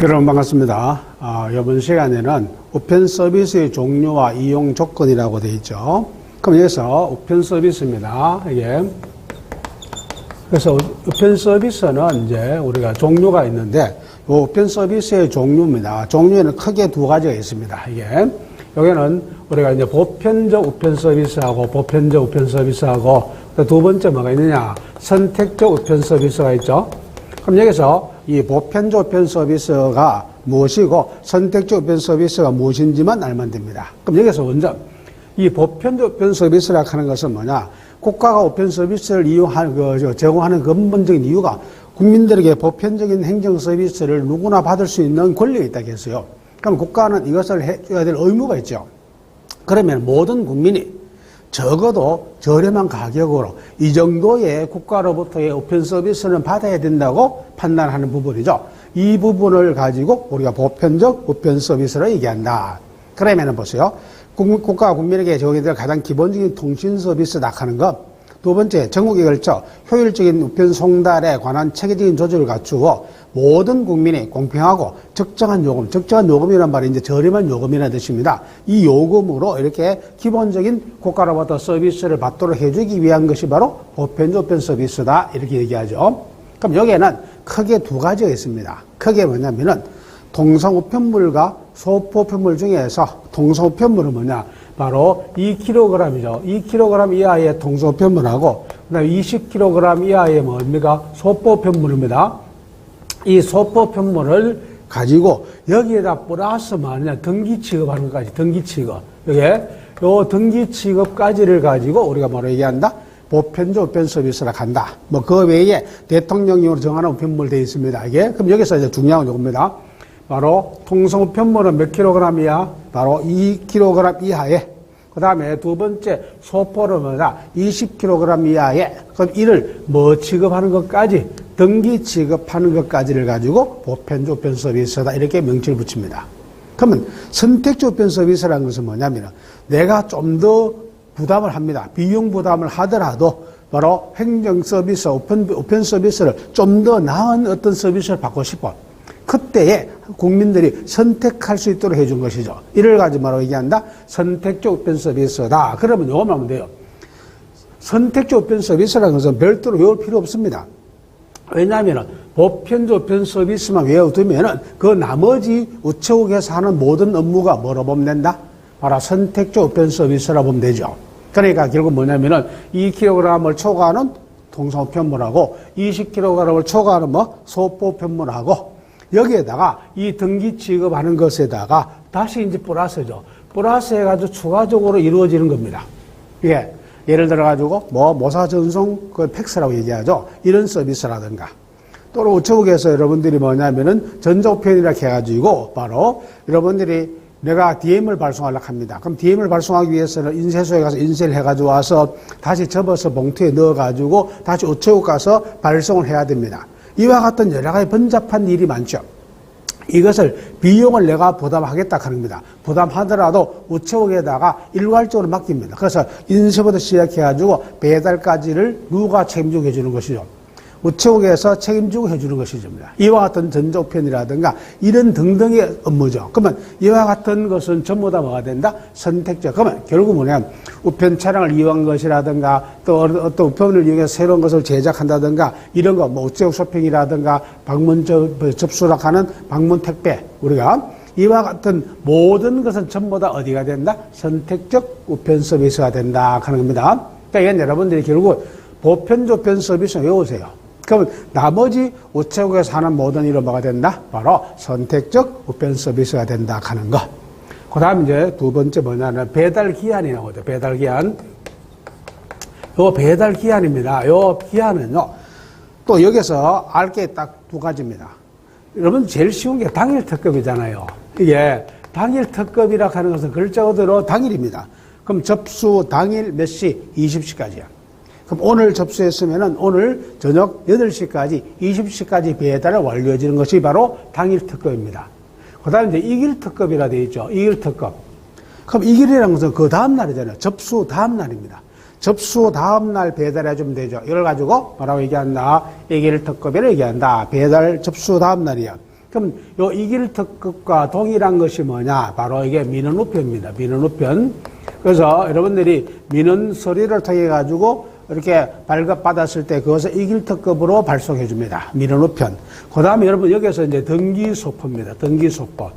여러분 반갑습니다. 이번 시간에는 우편 서비스의 종류와 이용 조건이라고 되어 있죠. 그럼 여기서 우편 서비스입니다. 이게 그래서 우편 서비스는 이제 우리가 종류가 있는데 이 우편 서비스의 종류입니다. 종류에는 크게 두 가지가 있습니다. 이게 여기는 우리가 이제 보편적 우편 서비스하고 보편적 우편 서비스하고 두 번째 뭐가 있느냐? 선택적 우편 서비스가 있죠. 그럼 여기서 이 보편적 우편 서비스가 무엇이고 선택적 우편 서비스가 무엇인지만 알면 됩니다. 그럼 여기서 먼저 이 보편적 우편 서비스라고 하는 것은 뭐냐? 국가가 우편 서비스를 제공하는 근본적인 이유가 국민들에게 보편적인 행정 서비스를 누구나 받을 수 있는 권리가 있다고 했어요. 그럼 국가는 이것을 해줘야 될 의무가 있죠. 그러면 모든 국민이 적어도 저렴한 가격으로 이 정도의 국가로부터의 우편 서비스는 받아야 된다고 판단하는 부분이죠. 이 부분을 가지고 우리가 보편적 우편 서비스를 얘기한다. 그러면은 보세요. 국가가 국민에게 저기들 가장 기본적인 통신 서비스다 하는 것. 두 번째, 전국에 걸쳐 효율적인 우편 송달에 관한 체계적인 조직을 갖추고 모든 국민이 공평하고 적정한 요금이란 말이 이제 저렴한 요금이라는 뜻입니다. 이 요금으로 이렇게 기본적인 국가로부터 서비스를 받도록 해주기 위한 것이 바로 보편적 우편 서비스다. 이렇게 얘기하죠. 그럼 여기에는 크게 두 가지가 있습니다. 크게 뭐냐면은 동성우편물과 소포우편물 중에서 동성우편물은 뭐냐? 바로 2kg이죠. 2kg 이하의 동성우편물하고 그다음에 20kg 이하의 뭡니까? 소포우편물입니다. 이 소포우편물을 가지고 여기에다 플러스 뭐냐? 등기 취급하는 것까지 등기 취급. 이게 요 등기 취급까지를 가지고 우리가 뭐로 얘기한다? 보편적 우편 서비스라 간다. 뭐 그 외에 대통령령으로 정하는 우편물 되어 있습니다. 이게 그럼 여기서 이제 중요한 건 이겁니다. 바로 통성우편물은 몇 킬로그램 이하? 바로 2kg 이하에. 그 다음에 두 번째 소포는 뭐냐? 20kg 이하에. 그럼 이를 뭐 취급하는 것까지, 등기 취급하는 것까지를 가지고 보편적 우편 서비스다. 이렇게 명칭을 붙입니다. 그러면 선택적 우편 서비스라는 것은 뭐냐면 내가 좀 더 부담을 합니다. 비용 부담을 하더라도 바로 행정 서비스, 우편 서비스를 좀 더 나은 어떤 서비스를 받고 싶어. 그때에 국민들이 선택할 수 있도록 해준 것이죠. 이를 가지고 뭐라고 얘기한다? 선택적 우편 서비스다. 그러면 요거만 하면 돼요. 선택적 우편 서비스라는 것은 별도로 외울 필요 없습니다. 왜냐하면 보편적 우편 서비스만 외워두면은 그 나머지 우체국에서 하는 모든 업무가 뭐로 보면 된다? 바로 선택적 우편 서비스라 보면 되죠. 그러니까 결국 뭐냐면은 2kg을 초과하는 동성우편물하고 20kg을 초과하는 소포우편물하고 여기에다가 이 등기 취급하는 것에다가 다시 이제 플러스죠. 플러스 해가지고 추가적으로 이루어지는 겁니다. 예. 예를 들어가지고 모사전송 팩스라고 얘기하죠. 이런 서비스라든가. 또는 우체국에서 여러분들이 뭐냐면은 전자우편이라 해가지고 바로 여러분들이 내가 DM을 발송하려고 합니다. 그럼 DM을 발송하기 위해서는 인쇄소에 가서 인쇄를 해가지고 와서 다시 접어서 봉투에 넣어가지고 다시 우체국 가서 발송을 해야 됩니다. 이와 같은 여러 가지 번잡한 일이 많죠. 이것을 비용을 내가 부담하겠다 하는 겁니다. 부담하더라도 우체국에다가 일괄적으로 맡깁니다. 그래서 인쇄부터 시작해가지고 배달까지를 누가 책임지고 해주는 것이죠. 우체국에서 책임지고 해주는 것이죠. 이와 같은 전자우편이라든가 이런 등등의 업무죠. 그러면 이와 같은 것은 전부 다 뭐가 된다? 선택적. 그러면 결국 뭐냐면 우편 차량을 이용한 것이라든가 또 어떤 우편을 이용해서 새로운 것을 제작한다든가 이런 거 우체국 쇼핑이라든가 방문 접수락 하는 방문 택배 우리가 이와 같은 모든 것은 전부 다 어디가 된다? 선택적 우편 서비스가 된다 하는 겁니다. 그러니까 이건 여러분들이 결국 보편적 우편 서비스 외우세요. 그러면 나머지 우체국에서 하는 모든 일은 뭐가 된다? 바로 선택적 우편 서비스가 된다 하는 것. 그 다음 이제 두 번째 뭐냐면 배달기한이 나오죠. 배달기한. 요 배달기한입니다. 요 기한은요. 또 여기서 알 게 딱 두 가지입니다. 여러분 제일 쉬운 게 당일 특급이잖아요. 이게 당일 특급이라 하는 것은 글자 그대로 당일입니다. 그럼 접수 당일 몇 시? 20시까지야. 그럼 오늘 접수했으면은 오늘 저녁 8시까지, 20시까지 배달을 완료해주는 것이 바로 당일 특급입니다. 그 다음에 이제 이길 특급이라 되어 있죠. 이길 특급. 그럼 이길이라는 것은 그 다음날이잖아요. 접수 다음날입니다. 접수 다음날 배달해주면 되죠. 이걸 가지고 뭐라고 얘기한다? 이길 특급이라고 얘기한다. 배달 접수 다음날이야. 그럼 요 이길특급과 동일한 것이 뭐냐? 바로 이게 민원우편입니다. 민원우편. 그래서 여러분들이 민원 서류를 통해 가지고 이렇게 발급받았을 때 그것을 이길특급으로 발송해 줍니다. 민원우편. 그 다음에 여러분 여기서 이제 등기소포입니다. 등기소포.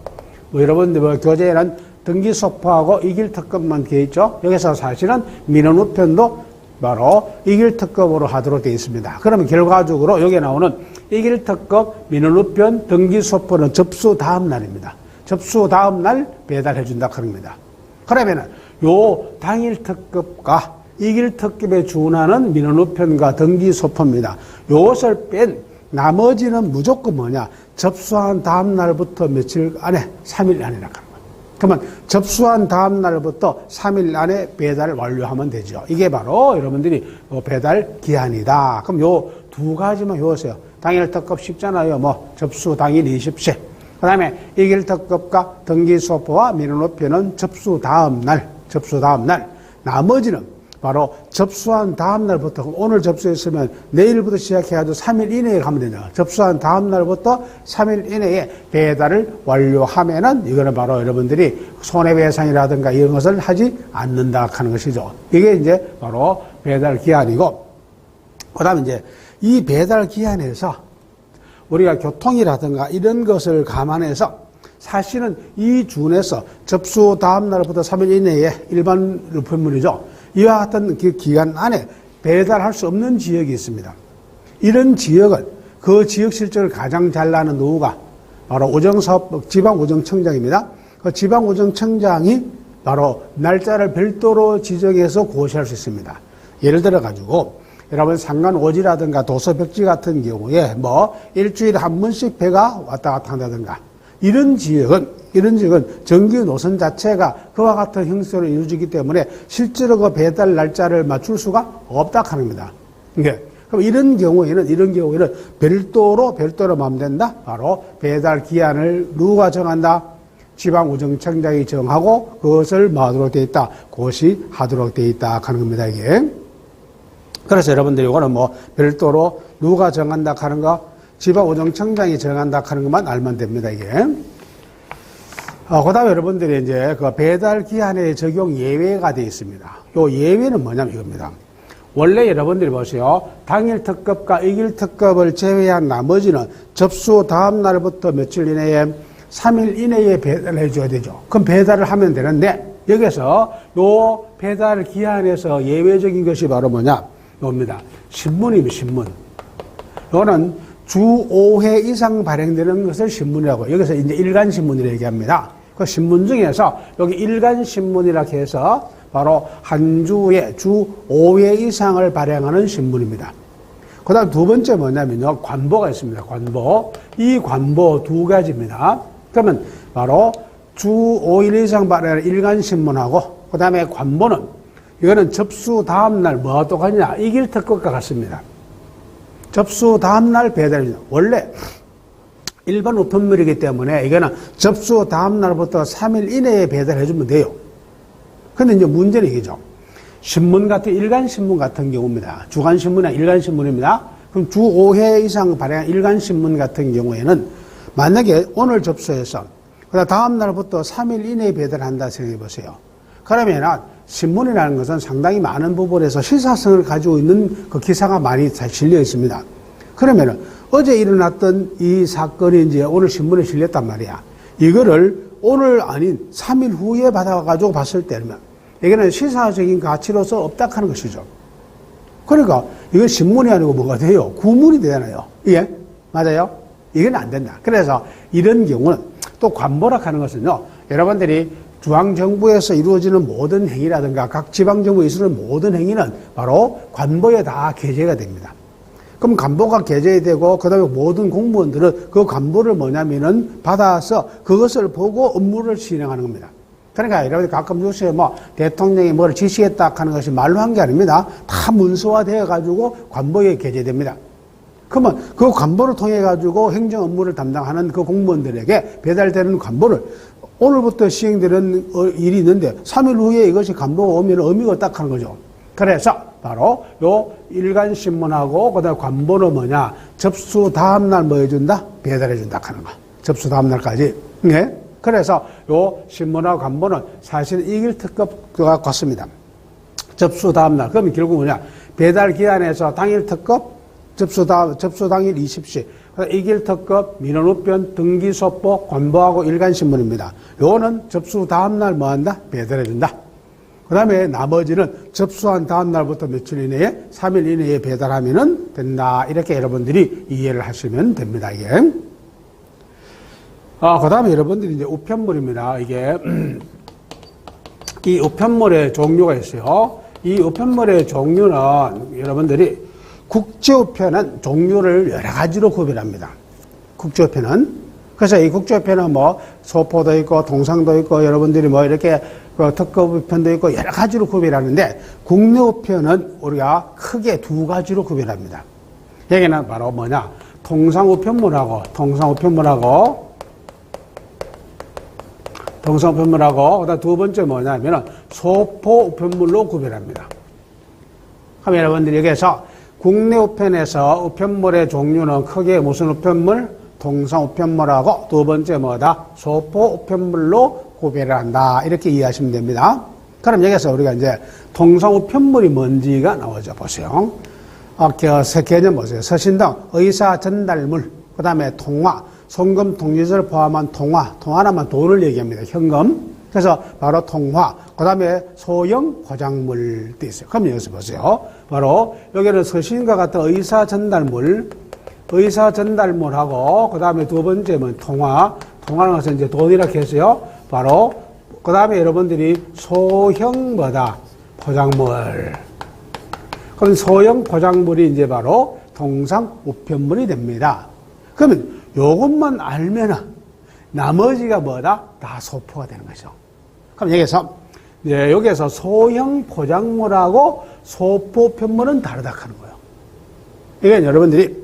뭐 여러분들 뭐 교재에는 등기소포하고 이길특급만 되어 있죠. 여기서 사실은 민원우편도 바로 이길특급으로 하도록 되어 있습니다. 그러면 결과적으로 여기에 나오는 이길특급, 민원우편, 등기소포는 접수 다음 날입니다. 접수 다음 날 배달해 준다 그럽니다. 그러면은 요 당일특급과 이길특급에 준하는 민원우편과 등기소포입니다. 요것을 뺀 나머지는 무조건 뭐냐? 접수한 다음 날부터 며칠 안에 3일 안에 나가는 거예요. 그러면 접수한 다음 날부터 3일 안에 배달을 완료하면 되죠. 이게 바로 여러분들이 배달 기한이다. 그럼 요 두 가지만 외우세요. 당일특급 쉽잖아요. 뭐 접수 당일 20시. 그 다음에 이길특급과 등기소포와 민원우편은 접수 다음 날. 나머지는 바로 접수한 다음 날부터, 오늘 접수했으면 내일부터 시작해가지고 3일 이내에 가면 되죠. 접수한 다음 날부터 3일 이내에 배달을 완료하면은 이거는 바로 여러분들이 손해배상이라든가 이런 것을 하지 않는다 하는 것이죠. 이게 이제 바로 배달 기한이고, 그 다음에 이제 이 배달 기한에서 우리가 교통이라든가 이런 것을 감안해서 사실은 이 준에서 접수 다음 날부터 3일 이내에 일반 루폰물이죠. 이와 같은 그 기간 안에 배달할 수 없는 지역이 있습니다. 이런 지역은 그 지역 실적을 가장 잘 나는 누구가 바로 지방우정청장입니다. 그 지방우정청장이 바로 날짜를 별도로 지정해서 고시할 수 있습니다. 예를 들어 가지고 여러분 상간오지라든가 도서벽지 같은 경우에 뭐 일주일에 한 번씩 배가 왔다 갔다 한다든가 이런 지역은 정규 노선 자체가 그와 같은 형태로 이루어지기 때문에 실제로 그 배달 날짜를 맞출 수가 없다 하는 겁니다. 그럼 이런 경우에는 별도로 마음 된다. 바로 배달 기한을 누가 정한다? 지방우정청장이 정하고 그것을 뭐 하도록 되어 있다? 고시하도록 되어 있다 하는 겁니다, 이게. 그래서 여러분들이 이거는 뭐 별도로 누가 정한다 하는 거, 지방우정청장이 정한다 하는 것만 알면 됩니다, 이게. 그 다음에 여러분들이 이제 그 배달 기한에 적용 예외가 되어 있습니다. 요 예외는 뭐냐면 이겁니다. 원래 여러분들이 보세요. 당일특급과 이길특급을 제외한 나머지는 접수 다음 날부터 며칠 이내에 3일 이내에 배달해 줘야 되죠. 그럼 배달을 하면 되는데 여기서 요 배달 기한에서 예외적인 것이 바로 뭐냐? 요겁니다. 신문입니다, 신문. 요거는 주 5회 이상 발행되는 것을 신문이라고, 여기서 이제 일간신문이라고 얘기합니다. 그 신문 중에서 여기 일간신문이라고 해서 바로 한 주에 주 5회 이상을 발행하는 신문입니다. 그 다음 두 번째 뭐냐면요. 관보가 있습니다. 관보. 이 관보 두 가지입니다. 그러면 바로 주 5일 이상 발행하는 일간신문하고 그 다음에 관보는 이거는 접수 다음날 뭐가 똑같냐. 이길특급과 같습니다. 접수 다음날 배달입니다. 원래 일반 우편물이기 때문에 이거는 접수 다음날부터 3일 이내에 배달해주면 돼요. 근데 이제 문제는 이거죠. 신문 같은, 일간신문 같은 경우입니다. 주간신문이나 일간신문입니다. 그럼 주 5회 이상 발행한 일간신문 같은 경우에는 만약에 오늘 접수해서 그다음 다음날부터 3일 이내에 배달한다 생각해 보세요. 그러면 신문이라는 것은 상당히 많은 부분에서 시사성을 가지고 있는 그 기사가 많이 잘 실려 있습니다. 그러면은 어제 일어났던 이 사건이 이제 오늘 신문에 실렸단 말이야. 이거를 오늘 아닌 3일 후에 받아가지고 봤을 때는 이게는 시사적인 가치로서 없다 하는 것이죠. 그러니까 이건 신문이 아니고 뭐가 돼요? 구문이 되잖아요. 예? 맞아요? 이건 안 된다. 그래서 이런 경우는 또 관보라 하는 것은요. 여러분들이 중앙정부에서 이루어지는 모든 행위라든가 각 지방정부에 이루어지는 모든 행위는 바로 관보에 다 게재가 됩니다. 그럼 관보가 게재되고 그다음에 모든 공무원들은 그 관보를 뭐냐면은 받아서 그것을 보고 업무를 진행하는 겁니다. 그러니까 여러분들 가끔 뉴스에 뭐 대통령이 뭘 지시했다 하는 것이 말로 한 게 아닙니다. 다 문서화되어 가지고 관보에 게재됩니다. 그러면 그 관보를 통해 가지고 행정 업무를 담당하는 그 공무원들에게 배달되는 관보를 오늘부터 시행되는 일이 있는데 3일 후에 이것이 관보가 오면 의미가 없다 하는 거죠. 그래서 바로 요 일간신문하고 그다음 관보는 뭐냐? 접수 다음날 뭐 해준다? 배달해준다 하는 거. 접수 다음날까지. 네. 그래서 요 신문하고 간보는 사실 이길 특급과 같습니다. 접수 다음날. 그러면 결국 뭐냐? 배달 기한에서 당일 특급, 접수 당일 20시. 이길 특급, 민원우편, 등기소포, 관보하고 일간신문입니다. 요거는 접수 다음날 뭐 한다? 배달해준다. 그 다음에 나머지는 접수한 다음날부터 며칠 이내에, 3일 이내에 배달하면 된다. 이렇게 여러분들이 이해를 하시면 됩니다, 이게. 그 다음에 여러분들이 이제 우편물입니다. 이게, 이 우편물의 종류가 있어요. 이 우편물의 종류는 여러분들이 국제우편은 종류를 여러 가지로 구별합니다. 국제우편은. 그래서 이 국제우편은 뭐 소포도 있고 동상도 있고 여러분들이 뭐 이렇게 특급 우편도 있고 여러 가지로 구별하는데 국내 우편은 우리가 크게 두 가지로 구별합니다. 여기는 바로 뭐냐? 통상우편물하고 그다음 두 번째 뭐냐면은 소포우편물로 구별합니다. 그럼 여러분들이 여기에서 국내 우편에서 우편물의 종류는 크게 무슨 우편물? 통상우편물하고 두 번째 뭐다? 소포우편물로 구별을 한다. 이렇게 이해하시면 됩니다. 그럼 여기서 우리가 이제 통상우편물이 뭔지가 나오죠. 보세요. 세 개념 보세요. 서신 등 의사 전달물, 그 다음에 통화, 송금 통지서를 포함한 통화라면 돈을 얘기합니다. 현금. 그래서 바로 통화, 그 다음에 소형 포장물 돼 있어요. 그럼 여기서 보세요. 바로 여기는 서신과 같은 의사 전달물하고 그 다음에 두 번째는 통화는 것은 이제 돈이라고 했어요. 바로 그 다음에 여러분들이 소형 포장물. 그럼 소형 포장물이 이제 바로 통상 우편물이 됩니다. 그러면 요것만 알면은 나머지가 다 소포가 되는 거죠. 그럼 여기에서 소형 포장물하고 소포 우편물은 다르다 하는 거예요. 이게 여러분들이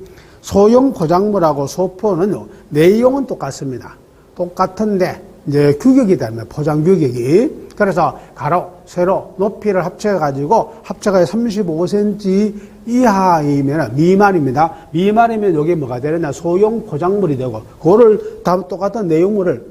소형 포장물하고 소포는 내용은 똑같습니다. 똑같은데 이제 규격이 다릅니다. 포장 규격이. 그래서 가로, 세로, 높이를 합쳐가지고 합쳐가 35cm 이하이면 미만입니다. 미만이면 이게 뭐가 되느냐? 소형 포장물이 되고, 그거를 다 똑같은 내용물을,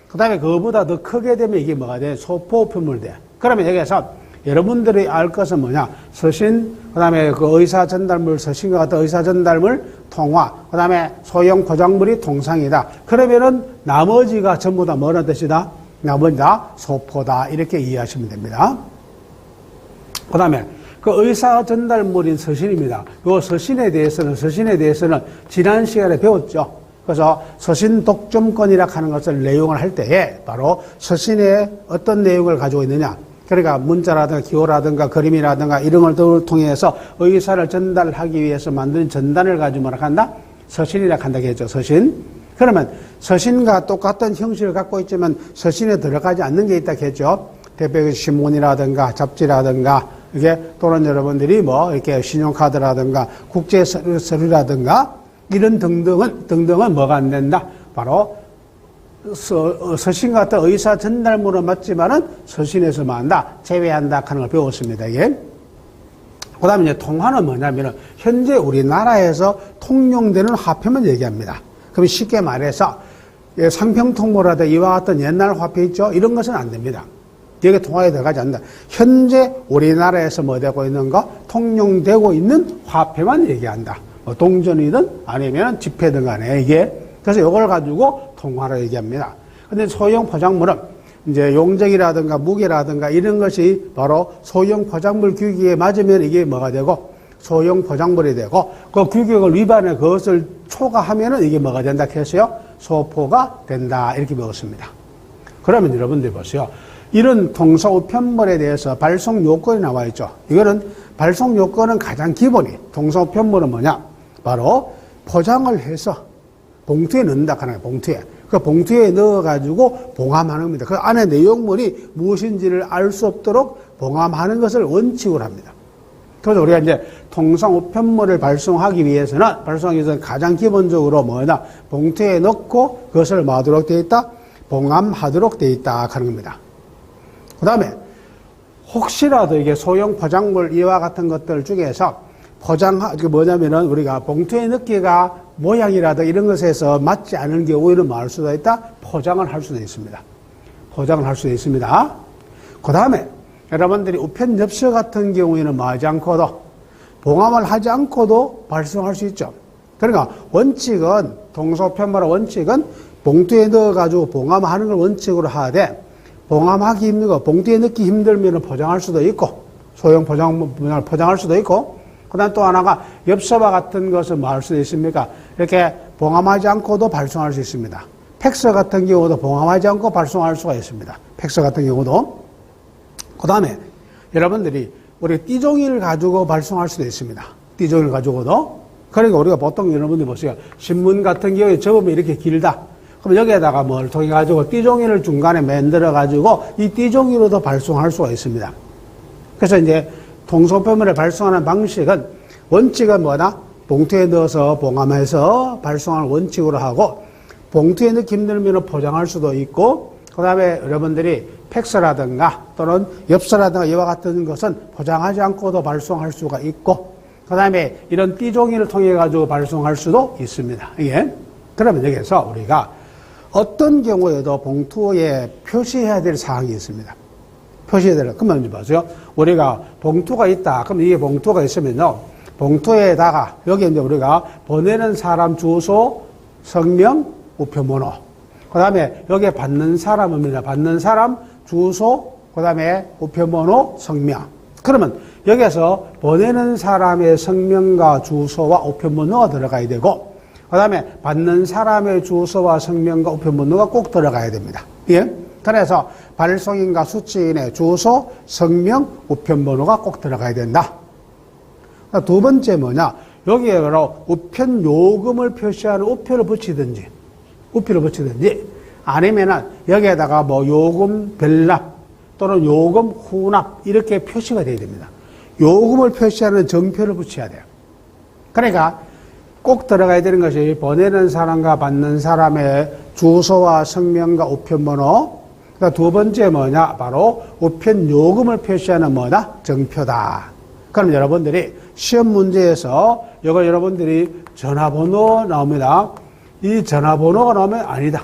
그 다음에 그거보다 더 크게 되면 이게 뭐가 돼? 소포 우편물이 돼. 그러면 여기서 여러분들이 알 것은 뭐냐? 서신, 그 다음에 그 의사 전달물, 서신과 같은 의사 전달물, 통화, 그 다음에 소형 포장물이 통상이다. 그러면은 나머지가 전부 다 뭐라는 뜻이다? 나머지 다 소포다. 이렇게 이해하시면 됩니다. 그 다음에 그 의사 전달물인 서신입니다. 이 서신에 대해서는 지난 시간에 배웠죠. 그래서 서신 독점권이라고 하는 것을 내용을 할 때에 바로 서신에 어떤 내용을 가지고 있느냐. 그러니까 문자라든가 기호라든가 그림이라든가 이런 걸 통해서 의사를 전달하기 위해서 만든 전단을 가지고 뭐라 한다? 서신이라고 한다고 했죠. 서신. 그러면 서신과 똑같은 형식을 갖고 있지만 서신에 들어가지 않는 게 있다고 했죠. 대표적인 신문이라든가 잡지라든가 이게 또는 여러분들이 뭐 이렇게 신용카드라든가 국제 서류라든가 이런 등등은 뭐가 안 된다? 바로 서신 같은 의사 전달물은 맞지만은 서신에서만 한다, 제외한다 하는 걸 배웠습니다. 이게. 그 다음에 이제 통화는 뭐냐면은 현재 우리나라에서 통용되는 화폐만 얘기합니다. 그럼 쉽게 말해서 상평통보라든가 이와 같은 옛날 화폐 있죠? 이런 것은 안 됩니다. 여기 통화에 들어가지 않는다. 현재 우리나라에서 뭐 되고 있는 거? 통용되고 있는 화폐만 얘기한다. 뭐 동전이든 아니면 지폐든 간에 이게. 그래서 이걸 가지고 통화로 얘기합니다. 근데 소형 포장물은 이제 용적이라든가 무게라든가 이런 것이 바로 소형 포장물 규격에 맞으면 이게 뭐가 되고 소형 포장물이 되고 그 규격을 위반해 그것을 초과하면은 이게 뭐가 된다 했어요? 소포가 된다. 이렇게 배웠습니다. 그러면 여러분들 보세요. 이런 통상우편물에 대해서 발송 요건이 나와 있죠. 이거는 발송 요건은 가장 기본이. 통상우편물은 뭐냐? 바로 포장을 해서 봉투에 넣는다 하는 거예요. 봉투에. 그 봉투에 넣어가지고 봉함하는 겁니다. 그 안에 내용물이 무엇인지를 알 수 없도록 봉함하는 것을 원칙으로 합니다. 그래서 우리가 이제 통상우편물을 발송하기 위해서는 가장 기본적으로 뭐냐? 봉투에 넣고 그것을 뭐 하도록 되어 있다? 봉함하도록 되어 있다 하는 겁니다. 그 다음에 혹시라도 이게 소형 포장물 이와 같은 것들 중에서 그 뭐냐면은 우리가 봉투의 넣기가 모양이라든가 이런 것에서 맞지 않은 경우에는 뭐 할 수도 있다? 포장을 할 수도 있습니다. 포장을 할 수도 있습니다. 그 다음에 여러분들이 우편 엽서 같은 경우에는 뭐 하지 않고도 봉함을 하지 않고도 발송할 수 있죠. 그러니까 원칙은 동서우편물의 원칙은 봉투에 넣어가지고 봉함하는 걸 원칙으로 하되 봉함하기 힘들고 봉투에 넣기 힘들면 포장할 수도 있고 소형 포장을 포장할 수도 있고 그 다음 또 하나가 엽서와 같은 것을 뭐 할 수도 있습니까? 이렇게 봉함하지 않고도 발송할 수 있습니다. 팩스 같은 경우도 봉함하지 않고 발송할 수가 있습니다. 팩스 같은 경우도. 그 다음에 여러분들이 우리 띠종이를 가지고 발송할 수도 있습니다. 띠종이를 가지고도. 그러니까 우리가 보통 여러분들 보세요. 신문 같은 경우에 접으면 이렇게 길다. 그럼 여기에다가 뭘 통해 가지고 띠종이를 중간에 만들어 가지고 이 띠종이로도 발송할 수가 있습니다. 그래서 이제 동서우편물을 발송하는 방식은 원칙은 뭐다? 봉투에 넣어서 봉함해서 발송하는 원칙으로 하고 봉투에 넣기 힘들면 포장할 수도 있고 그 다음에 여러분들이 팩스라든가 또는 엽서라든가 이와 같은 것은 포장하지 않고도 발송할 수가 있고 그 다음에 이런 띠종이를 통해 가지고 발송할 수도 있습니다. 이게 그러면 여기서 우리가 어떤 경우에도 봉투에 표시해야 될 사항이 있습니다. 표시해야 될, 그러면 이제 보세요. 우리가 봉투가 있다. 그럼 이게 봉투가 있으면요. 봉투에다가 여기 이제 우리가 보내는 사람 주소, 성명, 우편번호. 그 다음에 여기에 받는 사람입니다. 받는 사람 주소, 그 다음에 우편번호, 성명. 그러면 여기에서 보내는 사람의 성명과 주소와 우편번호가 들어가야 되고 그 다음에 받는 사람의 주소와 성명과 우편번호가 꼭 들어가야 됩니다. 예? 그래서 발송인과 수취인의 주소, 성명, 우편번호가 꼭 들어가야 된다. 두 번째 뭐냐? 여기에 바로 우편 요금을 표시하는 우표를 붙이든지 아니면은 여기에다가 뭐 요금 별납 또는 요금 후납 이렇게 표시가 되어야 됩니다. 요금을 표시하는 정표를 붙여야 돼요. 그러니까 꼭 들어가야 되는 것이 보내는 사람과 받는 사람의 주소와 성명과 우편번호. 두 번째 뭐냐? 바로 우편 요금을 표시하는 뭐다? 정표다. 그럼 여러분들이 시험 문제에서 이거 여러분들이 전화번호 나옵니다. 이 전화번호가 나오면 아니다.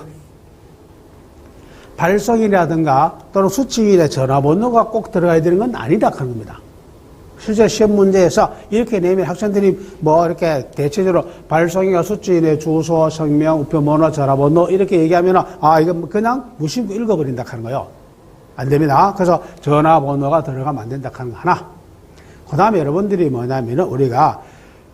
발송이라든가 또는 수취인의 전화번호가 꼭 들어가야 되는 건 아니다 하는 겁니다. 실제 시험 문제에서 이렇게 내면 학생들이 뭐 이렇게 대체적으로 발송인과 수취인의 주소, 성명, 우편번호, 전화번호 이렇게 얘기하면 이건 그냥 무심코 읽어버린다 하는 거예요. 안 됩니다. 그래서 전화번호가 들어가면 안 된다 하는 거 하나. 그 다음에 여러분들이 뭐냐면 우리가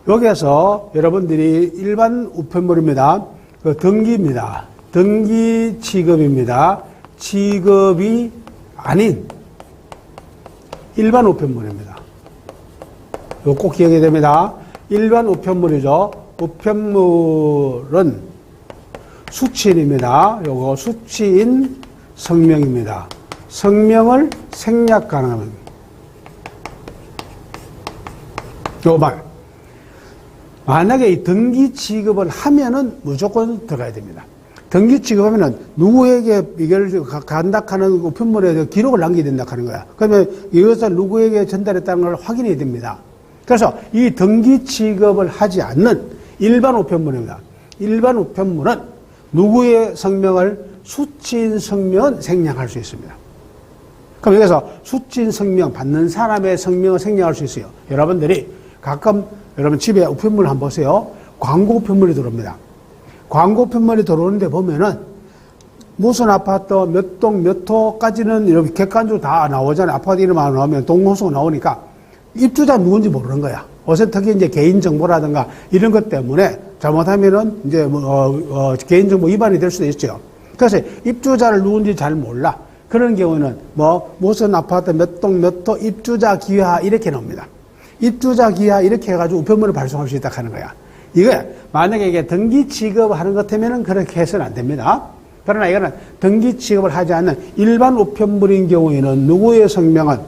여기에서 여러분들이 일반 우편물입니다. 그 등기입니다. 등기 취급입니다. 취급이 아닌 일반 우편물입니다. 이거 꼭 기억해야 됩니다. 일반 우편물이죠. 우편물은 수취인입니다. 요거 수취인 성명입니다. 성명을 생략 가능합니다. 요 말. 만약에 이 등기 취급을 하면은 무조건 들어가야 됩니다. 등기 취급하면은 누구에게 이걸 간다하는 우편물에 기록을 남기게 된다 하는 거야. 그러면 이것을 누구에게 전달했다는 걸 확인해야 됩니다. 그래서 이 등기 취급을 하지 않는 일반 우편물입니다. 일반 우편물은 누구의 성명을 수취인 성명은 생략할 수 있습니다. 그럼 여기서 수취인 성명, 받는 사람의 성명을 생략할 수 있어요. 여러분들이 가끔 여러분 집에 우편물 한번 보세요. 광고 우편물이 들어옵니다. 광고 우편물이 들어오는데 보면은 무슨 아파트 몇 동 몇 호까지는 이렇게 객관적으로 다 나오잖아요. 아파트 이름만 나오면 동호수가 나오니까 입주자 누군지 모르는 거야. 어서 특히 이제 개인정보라든가 이런 것 때문에 잘못하면은 이제 개인정보 위반이 될 수도 있죠. 그래서 입주자를 누군지 잘 몰라. 그런 경우는 무슨 아파트 몇 동 몇 호 입주자 기하 이렇게 나옵니다. 입주자 기하 이렇게 해가지고 우편물을 발송할 수 있다 하는 거야. 이게 만약에 이게 등기 취급하는 것 같으면은 그렇게 해서는 안 됩니다. 그러나 이거는 등기 취급을 하지 않는 일반 우편물인 경우에는 누구의 성명은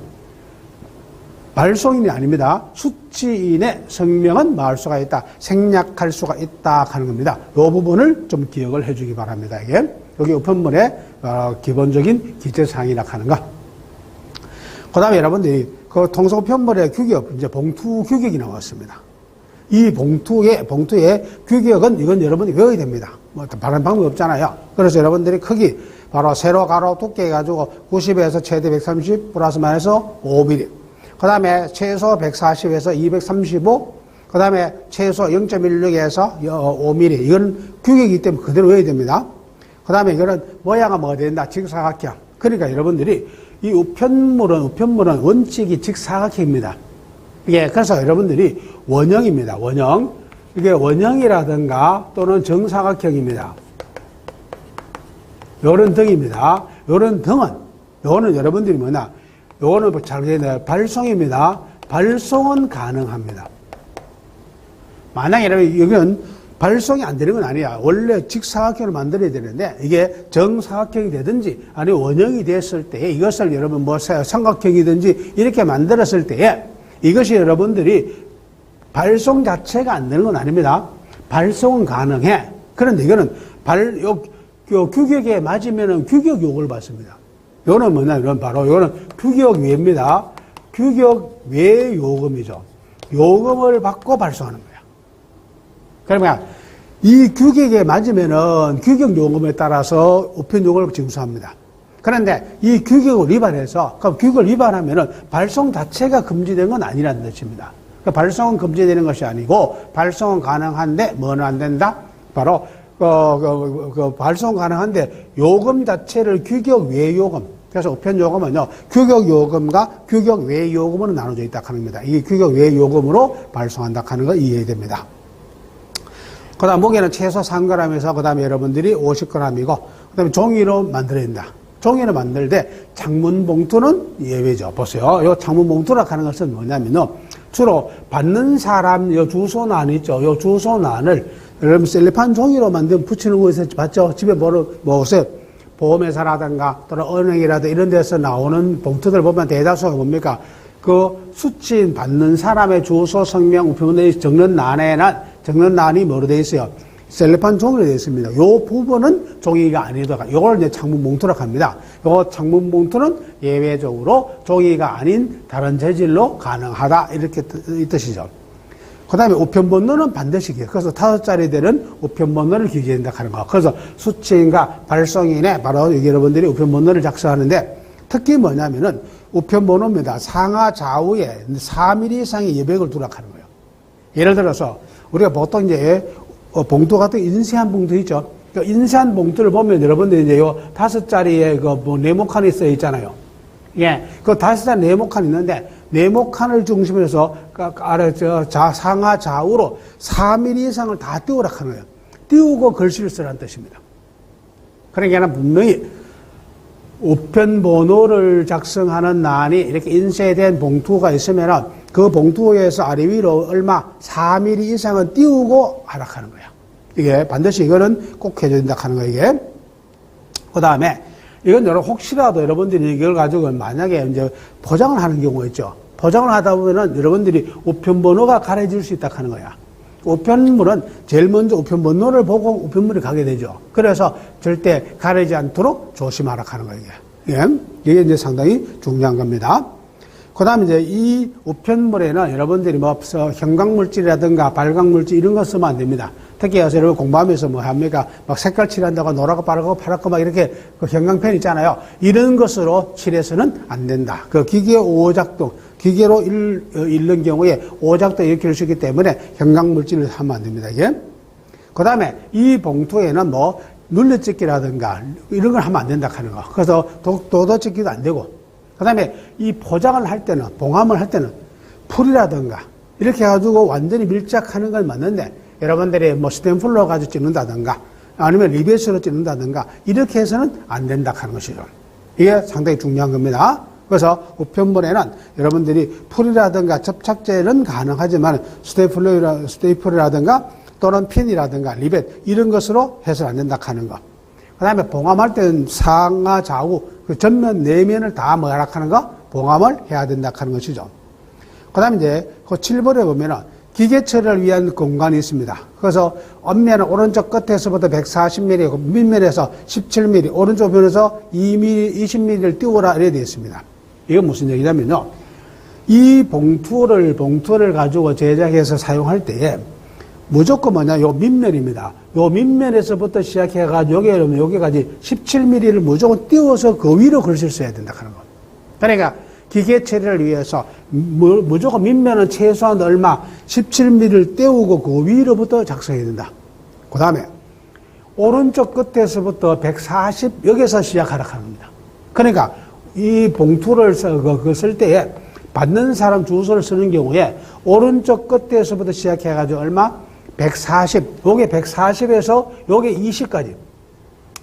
발송인이 아닙니다. 수취인의 성명은 뭐 할 수가 있다. 생략할 수가 있다 하는 겁니다. 이 부분을 좀 기억을 해주기 바랍니다. 이게 여기 우편물의 기본적인 기재사항이라 하는 것. 그 다음에 여러분들이 그 통속편물의 규격, 이제 봉투 규격이 나왔습니다. 이 봉투의 규격은 이건 여러분이 외워야 됩니다. 뭐 다른 방법이 없잖아요. 그래서 여러분들이 크기, 바로 세로 가로 두께 가지고 90에서 최대 130 플러스 마이너스 5mm. 그 다음에 최소 140에서 235. 그 다음에 최소 0.16에서 5mm. 이건 규격이기 때문에 그대로 외워야 됩니다. 그 다음에 이거는 모양은 뭐가 된다? 직사각형. 그러니까 여러분들이 이 우편물은 원칙이 직사각형입니다. 예, 그래서 여러분들이 원형입니다. 원형. 이게 원형이라든가 또는 정사각형입니다. 요런 등입니다. 요런 등은, 요거는 여러분들이 뭐냐? 요거는 잘 되네. 발송입니다. 발송은 가능합니다. 만약에 여기는 발송이 안 되는 건 아니야. 원래 직사각형을 만들어야 되는데 이게 정사각형이 되든지 아니면 원형이 됐을 때 이것을 여러분 뭐 삼각형이든지 이렇게 만들었을 때에 이것이 여러분들이 발송 자체가 안 되는 건 아닙니다. 발송은 가능해. 그런데 이거는 규격에 맞으면은 규격 요구를 받습니다. 요거는 뭐냐면 바로 요거는 규격 외입니다. 규격 외 요금이죠. 요금을 받고 발송하는 거야. 그러면 이 규격에 맞으면은 규격 요금에 따라서 우편 요금을 징수합니다. 그런데 이 규격을 위반해서, 그럼 규격을 위반하면은 발송 자체가 금지된 건 아니라는 뜻입니다. 그러니까 발송은 금지되는 것이 아니고 발송은 가능한데 뭐는 안 된다? 바로 발송 가능한데 요금 자체를 규격 외 요금. 그래서 우편 요금은요, 규격 요금과 규격 외 요금으로 나눠져 있다 하는 겁니다. 이게 규격 외 요금으로 발송한다 하는 거 이해해야 됩니다. 그 다음 무게는 최소 3g에서 그 다음에 여러분들이 50g이고 그 다음에 종이로 만들어야 된다. 종이로 만들 때 장문 봉투는 예외죠. 보세요. 요 장문 봉투라고 하는 것은 뭐냐면요, 주로 받는 사람 요 주소난 있죠. 요 주소난을 여러분 셀리판 종이로 만든 붙이는 곳에서 봤죠? 집에 뭐세요? 보험회사라든가 또는 은행이라든가 이런 데서 나오는 봉투들 보면 대다수가 뭡니까? 그 수취인 받는 사람의 주소, 성명, 우편물에 적는 난이 뭐로 되어 있어요? 셀리판 종이로 되어 있습니다. 요 부분은 종이가 아니더라. 요걸 이제 창문 봉투라고 합니다. 요 창문 봉투는 예외적으로 종이가 아닌 다른 재질로 가능하다. 이렇게 이 뜻이죠. 그 다음에 우편번호는 반드시 기재. 그래서 5자리 되는 우편번호를 기재한다 하는 거. 그래서 수취인과 발송인에 바로 여러분들이 우편번호를 작성하는데 특히 뭐냐면은 우편번호입니다. 상하 좌우에 4mm 이상의 여백을 두라 하는 거예요. 예를 들어서 우리가 보통 이제 봉투 같은 인쇄한 봉투 있죠. 그 인쇄한 봉투를 보면 여러분들이 이제 요 5자리에 네모칸이 써 있잖아요. 예. 그 5자리 네모칸이 있는데 네모칸을 중심으로 해서 아래 상하 좌우로 4mm 이상을 다 띄우라 하는 거예요. 띄우고 글씨를 쓰라는 뜻입니다. 그러니까 분명히 우편 번호를 작성하는 난이 이렇게 인쇄된 봉투가 있으면 그 봉투에서 아래 위로 얼마 4mm 이상은 띄우고 하라 하는 거야. 이게 반드시 이거는 꼭 해줘야 된다 하는 거야, 이게. 그 다음에 이건 혹시라도 여러분들이 이걸 가지고 만약에 이제 포장을 하는 경우가 있죠. 포장을 하다 보면은 여러분들이 우편 번호가 가려질 수 있다 하는 거야. 우편물은 제일 먼저 우편 번호를 보고 우편물이 가게 되죠. 그래서 절대 가리지 않도록 조심하라 하는 거예요. 예. 이게 이제 상당히 중요한 겁니다. 그 다음에 이제 이 우편물에는 여러분들이 뭐 형광물질이라든가 발광물질 이런 거 쓰면 안 됩니다. 특히 여러분 공부하면서 뭐 합니까? 막 색깔 칠한다고 노랗고 빠르고 파랗고 막 이렇게 그 형광펜 있잖아요. 이런 것으로 칠해서는 안 된다. 그 기계 오작동, 기계로 읽는 경우에 오작도 일으킬 수 있기 때문에 형광물질을 하면 안 됩니다. 이게. 그 다음에 이 봉투에는 뭐 눌러찍기라든가 이런 걸 하면 안 된다 하는 거. 그래서 도도찍기도 안 되고. 그 다음에 이 포장을 할 때는, 봉함을 할 때는 풀이라든가 이렇게 해가지고 완전히 밀착하는 건 맞는데 여러분들이 뭐 스탬플로 가지고 찍는다든가 아니면 리베이스로 찍는다든가 이렇게 해서는 안 된다 하는 것이죠. 이게 상당히 중요한 겁니다. 그래서 우편물에는 여러분들이 풀이라든가 접착제는 가능하지만 스테이플이라든가 또는 핀이라든가 리벳 이런 것으로 해서는 안 된다 하는 거. 그 다음에 봉함할 때는 상하 좌우 그 전면 내면을 다 뭐라 하는 거? 봉함을 해야 된다 하는 것이죠. 그 다음에 이제 그 7번에 보면은 기계 처리를 위한 공간이 있습니다. 그래서 앞면은 오른쪽 끝에서부터 140mm, 밑면에서 17mm, 오른쪽 면에서 20mm를 띄우라 이렇게 되어 있습니다. 이건 무슨 얘기냐면요. 이 봉투를 가지고 제작해서 사용할 때에 무조건 뭐냐, 요 밑면입니다. 요 밑면에서부터 시작해가지고 여기까지 17mm를 무조건 띄워서 그 위로 글씨를 써야 된다 하는 거. 그러니까 기계 처리를 위해서 무조건 밑면은 최소한 얼마 17mm를 띄우고 그 위로부터 작성해야 된다. 그 다음에 오른쪽 끝에서부터 140 여기서 시작하라 하는 겁니다. 그러니까 이 봉투를 쓸 때에 받는 사람 주소를 쓰는 경우에 오른쪽 끝에서부터 시작해가지고 얼마? 140. 요게 140에서 요게 20까지.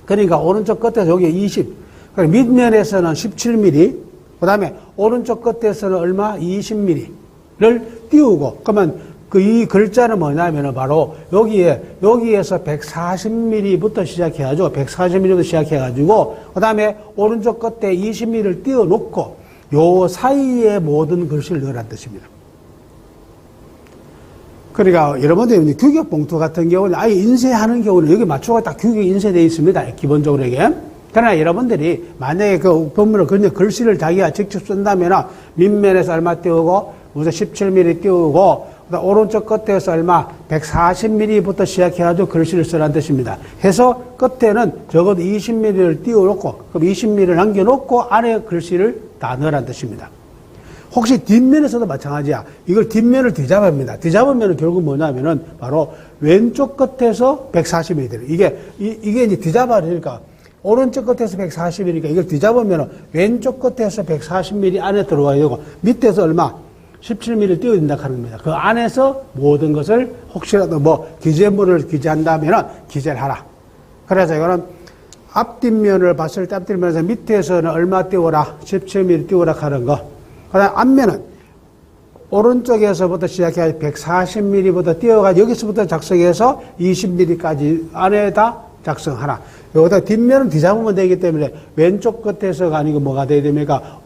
그러니까 오른쪽 끝에서 요게 20. 그러니까 밑면에서는 17mm. 그 다음에 오른쪽 끝에서는 얼마? 20mm를 띄우고. 그러면 이 글자는 뭐냐면은 바로 여기에서 140mm부터 시작해가지고, 140mm부터 시작해가지고, 그 다음에 오른쪽 끝에 20mm를 띄워놓고, 요 사이에 모든 글씨를 넣으라는 뜻입니다. 그러니까 여러분들 규격 봉투 같은 경우는 아예 인쇄하는 경우는 여기 맞춰가 딱 규격이 인쇄되어 있습니다. 기본적으로 이게. 그러나 여러분들이 만약에 그 본문을 그냥 글씨를 자기가 직접 쓴다면 밑면에서 얼마 띄우고 우선 17mm 띄우고 오른쪽 끝에서 얼마 140mm부터 시작해가지고 글씨를 쓰라는 뜻입니다. 해서 끝에는 적어도 20mm를 띄워놓고 그럼 20mm를 남겨놓고 안에 글씨를 다 넣으라는 뜻입니다. 혹시 뒷면에서도 마찬가지야. 이걸 뒷면을 뒤잡습니다. 뒤잡으면 결국 뭐냐면은 바로 왼쪽 끝에서 140mm. 이게 이제 뒤잡아지니까 오른쪽 끝에서 140mm니까 이걸 뒤잡으면 왼쪽 끝에서 140mm 안에 들어와야 되고 밑에서 얼마? 17mm 띄워야 된다 하는 겁니다. 그 안에서 모든 것을 혹시라도 기재물을 기재한다면 기재를 하라. 그래서 이거는 앞뒷면을 봤을 때 앞뒷면에서 밑에서는 얼마 띄워라? 17mm 띄워라 하는 거. 그 다음 앞면은 오른쪽에서부터 시작해 140mm부터 띄워가지고 여기서부터 작성해서 20mm까지 안에다 작성하라. 여기다 뒷면은 뒤잡으면 되기 때문에 왼쪽 끝에서가 아니고 뭐가 돼야 됩니까?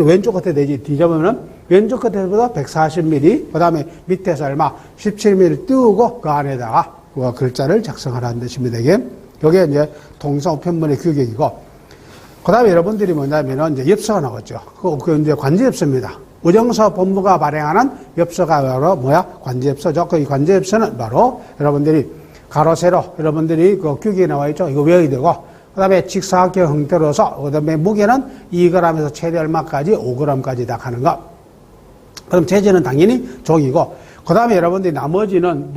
왼쪽 끝에 되지. 뒤잡으면은 왼쪽 끝에서부터 140mm, 그 다음에 밑에서 얼마? 17mm 띄우고 그 안에다가 그 글자를 작성하라는 뜻입니다. 이게 이제 동사 우편문의 규격이고, 그 다음에 여러분들이 뭐냐면은 이제 엽서가 나왔죠. 그 이제 관제엽서입니다. 우정서 본부가 발행하는 엽서가 바로 뭐야? 관제엽서죠. 그 관제엽서는 바로 여러분들이 가로, 세로, 여러분들이 그 규격이 나와 있죠. 이거 외워야 되고, 그 다음에 직사각형 형태로서, 그 다음에 무게는 2g에서 최대 얼마까지? 5g까지 다 가는 거. 그럼 재질은 당연히 종이고, 그 다음에 여러분들이 나머지는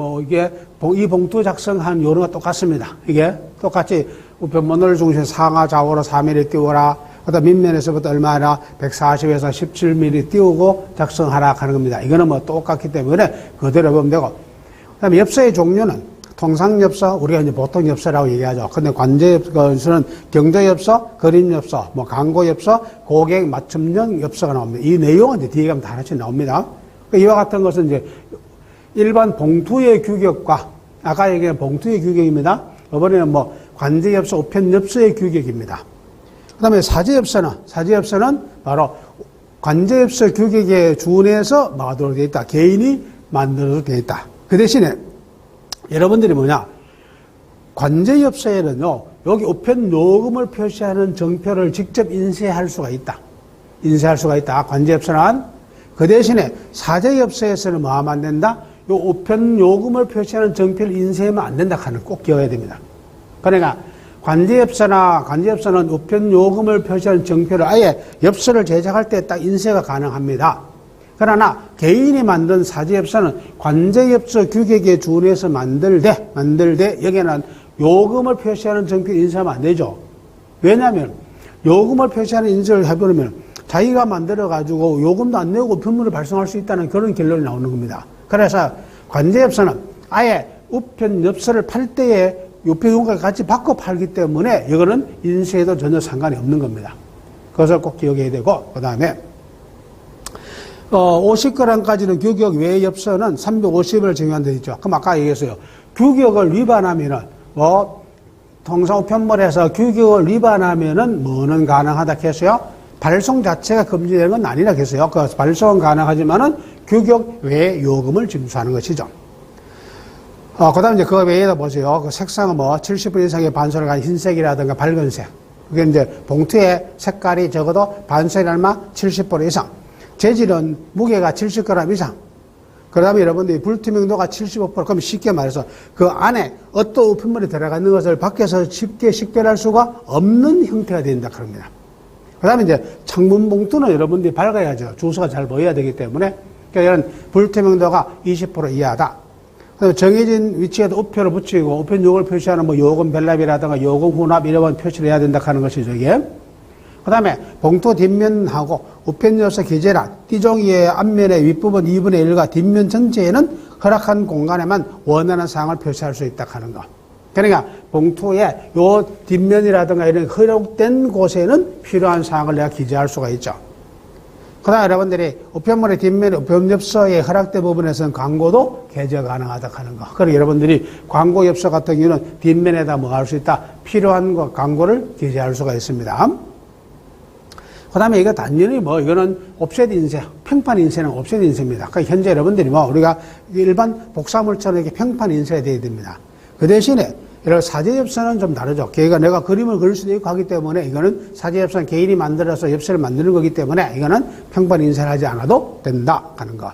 이 봉투 작성한 요령과 똑같습니다. 이게 똑같이 우편문을 중심으로 상하 좌우로 4mm 띄워라. 그 다음 밑면에서부터 얼마나 140에서 17mm 띄우고 작성하라 하는 겁니다. 이거는 똑같기 때문에 그대로 보면 되고. 그 다음에 엽서의 종류는 통상엽서, 우리가 이제 보통 엽서라고 얘기하죠. 근데 관제엽서는 경조엽서, 그림엽서, 광고엽서, 고객 맞춤형 엽서가 나옵니다. 이 내용은 이제 뒤에 가면 다 하나씩 나옵니다. 이와 같은 것은 이제 일반 봉투의 규격과 아까 얘기한 봉투의 규격입니다. 이번에는 관제엽서, 우편엽서의 규격입니다. 그 다음에 사제엽서는 바로 관제엽서 규격에 준해서 만들어져 있다. 개인이 만들어져 있다. 그 대신에 여러분들이 관제엽서에는요, 여기 우편 요금을 표시하는 정표를 직접 인쇄할 수가 있다. 관제엽서는. 그 대신에 사제엽서에서는 뭐 하면 안 된다? 요 우편 요금을 표시하는 정표를 인쇄하면 안 된다 하는 꼭 기억해야 됩니다. 그러니까 관제엽서는 우편 요금을 표시하는 정표를 아예 엽서를 제작할 때 딱 인쇄가 가능합니다. 그러나 개인이 만든 사제엽서는 관제엽서 규격에 준해서 만들되 여기는 요금을 표시하는 정표 인쇄하면 안 되죠. 왜냐하면 요금을 표시하는 인쇄를 해버리면 자기가 만들어가지고 요금도 안 내고 우편물을 발송할 수 있다는 그런 결론이 나오는 겁니다. 그래서 관제엽서는 아예 우편엽서를 팔 때에 우편요금과 같이 바꿔 팔기 때문에 이거는 인쇄에도 전혀 상관이 없는 겁니다. 그것을 꼭 기억해야 되고, 그 다음에 50g까지는 규격 외 엽서는 350을 적용한 데 있죠. 그럼 아까 얘기했어요. 규격을 위반하면은 통상우편물에서 규격을 위반하면은 뭐는 가능하다 했어요? 발송 자체가 금지되는 건 아니라 했어요. 그 발송은 가능하지만은 규격 외 요금을 징수하는 것이죠. 그 다음에 이제 그 외에다 보세요. 그 색상은 70분 이상의 반소를 가진 흰색이라든가 밝은색. 그게 이제 봉투의 색깔이 적어도 반소의 얼마? 70분 이상. 재질은 무게가 70g 이상. 그 다음에 여러분들이 불투명도가 75%. 그럼 쉽게 말해서 그 안에 어떤 우편물이 들어가 있는 것을 밖에서 쉽게 식별할 수가 없는 형태가 된다. 그럽니다. 그 다음에 이제 창문 봉투는 여러분들이 밝아야죠. 주소가 잘 보여야 되기 때문에. 그러니까 이런 불투명도가 20% 이하다. 그다음에 정해진 위치에도 우표를 붙이고 우편 요금을 표시하는 뭐 요금 별납이라든가 요금 혼합 이런 표시를 해야 된다 하는 것이죠, 이게. 그 다음에 봉투 뒷면하고 우편열서 기재란 띠종이의 앞면의 윗부분 2분의 1과 뒷면 전체에는 허락한 공간에만 원하는 사항을 표시할 수 있다 하는 거. 그러니까 봉투의 요 뒷면이라든가 이런 허락된 곳에는 필요한 사항을 내가 기재할 수가 있죠. 그 다음에 여러분들이 우편물의 뒷면, 우편엽서에 허락된 부분에서는 광고도 게재 가능하다 하는 거. 그리고 여러분들이 광고 엽서 같은 경우는 뒷면에다 뭐 할 수 있다. 필요한 거, 광고를 게재할 수가 있습니다. 그 다음에 이거 단연히 뭐, 이거는 옵셋 인쇄, 평판 인쇄는 옵셋 인쇄입니다. 그러니까 현재 여러분들이 뭐, 우리가 일반 복사물처럼 이렇게 평판 인쇄가 되어야 됩니다. 그 대신에, 이런 사제엽서는 좀 다르죠. 걔가 내가 그림을 그릴 수도 있고 하기 때문에 이거는 사제엽서는 개인이 만들어서 엽서를 만드는 거기 때문에 이거는 평판 인쇄를 하지 않아도 된다 하는 거.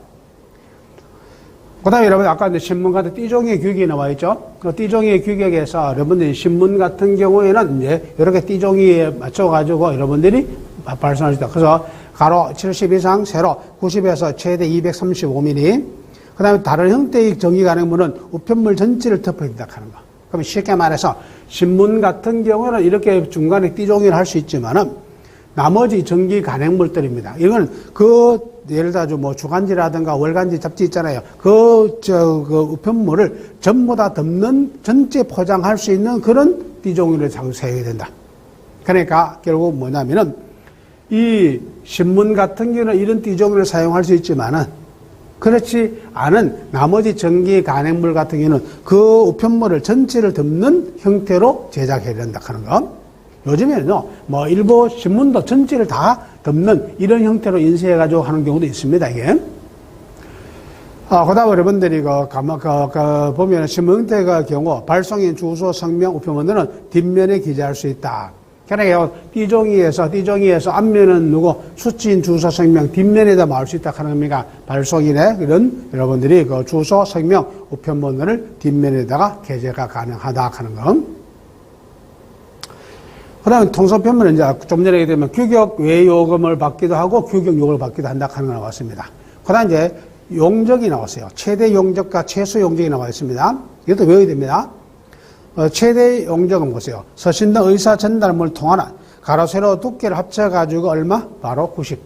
그 다음에 여러분 아까 이제 신문 같은 띠종이 규격이 나와 있죠. 그 띠종이 규격에서 여러분들이 신문 같은 경우에는 이제 이렇게 띠종이에 맞춰가지고 여러분들이 발송할 수 있다. 그래서 가로 70 이상, 세로 90에서 최대 235mm. 그 다음에 다른 형태의 정기 가능물은 우편물 전체를 덮어야 된다 하는 거. 그럼 쉽게 말해서 신문 같은 경우는 이렇게 중간에 띠종이를 할 수 있지만은 나머지 전기 간행물들입니다. 이건 예를 들어 뭐 주간지라든가 월간지 잡지 있잖아요. 그 우편물을 전부 다 덮는 전체 포장할 수 있는 그런 띠종이를 사용해야 된다. 그러니까 결국 뭐냐면은 이 신문 같은 경우는 이런 띠종이를 사용할 수 있지만은 그렇지 않은 나머지 전기 간행물 같은 경우는 그 우편물을 전체를 덮는 형태로 제작해야 된다 하는 거. 요즘에는요, 뭐 일부 신문도 전체를 다 덮는 이런 형태로 인쇄해가지고 하는 경우도 있습니다, 이게. 그 다음에 여러분들이 보면 신문 형태의 경우 발송인 주소, 성명, 우편물은 뒷면에 기재할 수 있다. 그러니까 띠종이에서 앞면은 수치인 주소, 성명, 뒷면에다 마을 수 있다 하는 겁니까? 발송인의 그런 여러분들이 그 주소, 성명, 우편번호를 뒷면에다가 게재가 가능하다 하는 거. 그 다음에 통서편문은 이제 좀 전에 얘기되면 규격 외요금을 받기도 하고 규격 요금을 받기도 한다 하는 거 나왔습니다. 그 다음에 이제 용적이 나왔어요. 최대 용적과 최소 용적이 나와 있습니다. 이것도 외워야 됩니다. 최대 용적은 보세요. 서신 등 의사 전달물을 통하는 가로 세로 두께를 합쳐가지고 얼마? 바로 90.